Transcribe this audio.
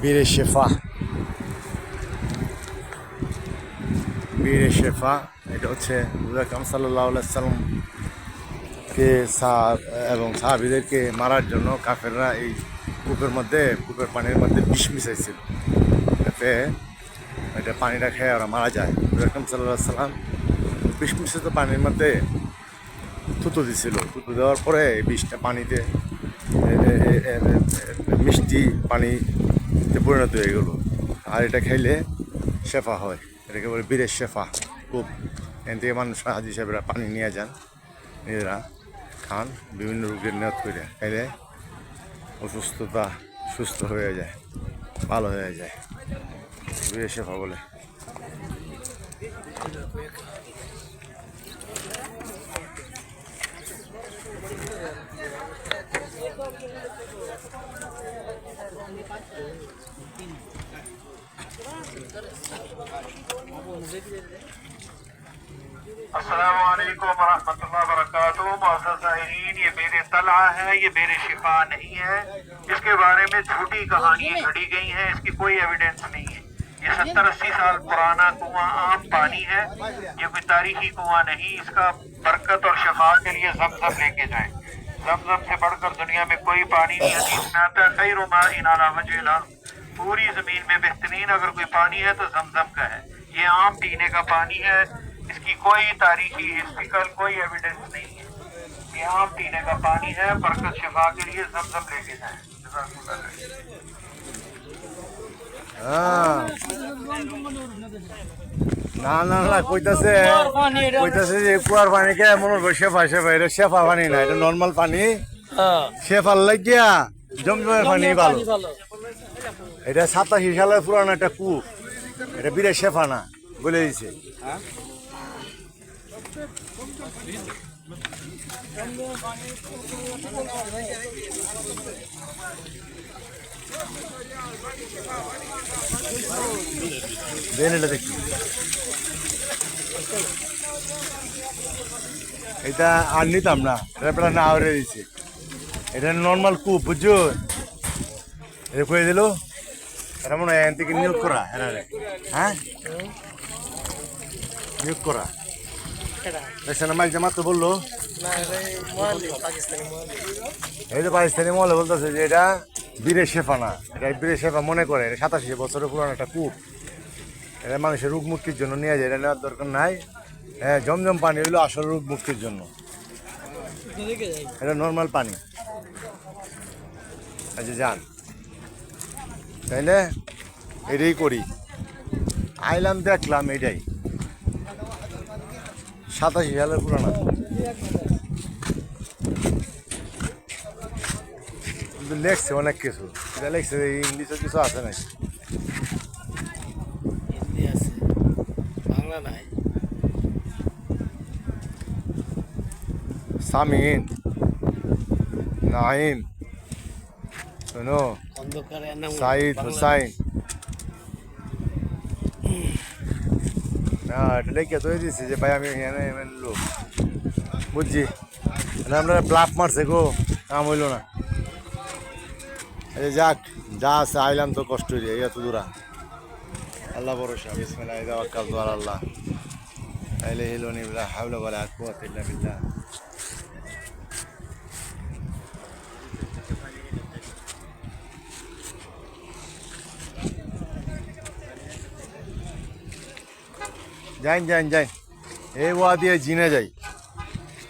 বীরে শেফা, বীরে শেফা। এটা হচ্ছে হুজুর আকরাম সাল্লাল্লাহু আলাইহি সাল্লামকে এবং সাহাবীদেরকে মারার জন্য কাফেররা এই কূপের পানির মধ্যে বিষ মিশাইছিল, যাতে এটা পানিটা খেয়ে ওরা মারা যায়। হুজুর আকরাম সাল্লাল্লাহু আলাইহি সাল্লাম বিষ মিশ্রিত পানির মধ্যে থুতু দিছিল। থুতু দেওয়ার পরে এই বিষটা পানিতে মিষ্টি পানিতে পরিণত হয়ে গেল। আর এটা খাইলে শেফা হয়, এটাকে বলে বীরের শেফা। খুব এখান থেকে মানুষ হাজি সাহেবরা পানি নিয়ে যান, নিজেরা খান, বিভিন্ন রোগের নিয়ত করে খাইলে অসুস্থতা সুস্থ হয়ে যায়, ভালো হয়ে যায়, বীরের শেফা বলে। अस्सलामुअलैकुम वरहमतुल्लाहि वबरकातुहू। मुअज़्ज़ज़ ज़ाहिरीन, ये बेरे तलआ है, ये बेरे शिफा नहीं है। इसके बारे में झूठी कहानियां घड़ी गई हैं, इसकी कोई एविडेंस नहीं है। ये 70-80 साल पुराना कुआं आम पानी है, ये कोई तारीखी कुआं नहीं। इसका बरकत और शफा के लिए ज़मज़म लेके जाएं। ज़मज़म से बढ़कर दुनिया में कोई पानी नहीं। हदीस में आता है खैरु माइन अला वज्हिल अर्ज़, पूरी जमीन में बेहतरीन अगर कोई पानी है तो ज़मज़म का है। ये आम पीने का पानी है, इसकी कोई तारीखी हिस्ट्रिकल कोई एविडेंस नहीं है। ये आम पीने का पानी है, बरकत शिफा के लिए ज़मज़म लेके जाएं। না না না, কইতাছে যে কুয়ার পানি কে মনে করে শেফা শেফা, এটা শেফা পানি না, এটা নর্মাল পানি। শেফার লাগিয়া জমজমের পানি ভালো। এটা 87 সালের পুরানো একটা কূপ, এটা বীরে শেফা না বলে দিছে। দেন এটা দেখি, এটা আর নিতাম না, এটা না হয়ে দিচ্ছে। এটা নর্মাল কূপ, বুঝছো? এটা কয়ে দিল, এটা মনে হয় এখান থেকে নিয়োগ করা। হ্যাঁ, নিয়োগ করা দেখছে না, মাইক মাত্র বললো। এই তো পাকিস্তানি মহলে বলতেছে যে এটা বীরে শেফা না, এটা বীরে শেফা মনে করে। এটা 87 বছরের পুরানো একটা কূপ, এটা মানুষের রোগ মুক্তির জন্য নিয়ে যায়, এটা নেওয়ার দরকার নাই। হ্যাঁ, জমজম পানি হইলো আসল রোগ মুক্তির জন্য, এটা নর্মাল পানি। আচ্ছা যান, তাইলে এটাই করি। আইলাম, দেখলাম এটাই 87 সালের পুরানো, কিন্তু লেখছে অনেক কিছু। এটা লেখছে ইংলিশে কিছু আছে নাকি, বাংলা নাই। সামিন, নাইম, শোনো, সাইদ হুসাইন। না, এটা লেখা তো দিচ্ছে যে ভাই আমি এখানে লোক, বুঝছি। আমরা ব্লাফ মারছে গো, কাম হইল না। এই যাক, যা আছে আইলাম তো কষ্ট হয়ে যায়, এত দূরা। আল্লাহ ভরসা, বিসমিল্লাহ তাওয়াক্কালতু আলাল্লাহ, লা ইলাহা ইল্লা হাওলা ওয়ালা কুওয়াতা ইল্লা বিল্লাহ। যাই যাই যাই, এই ওয়া দিয়ে জিনে যাই।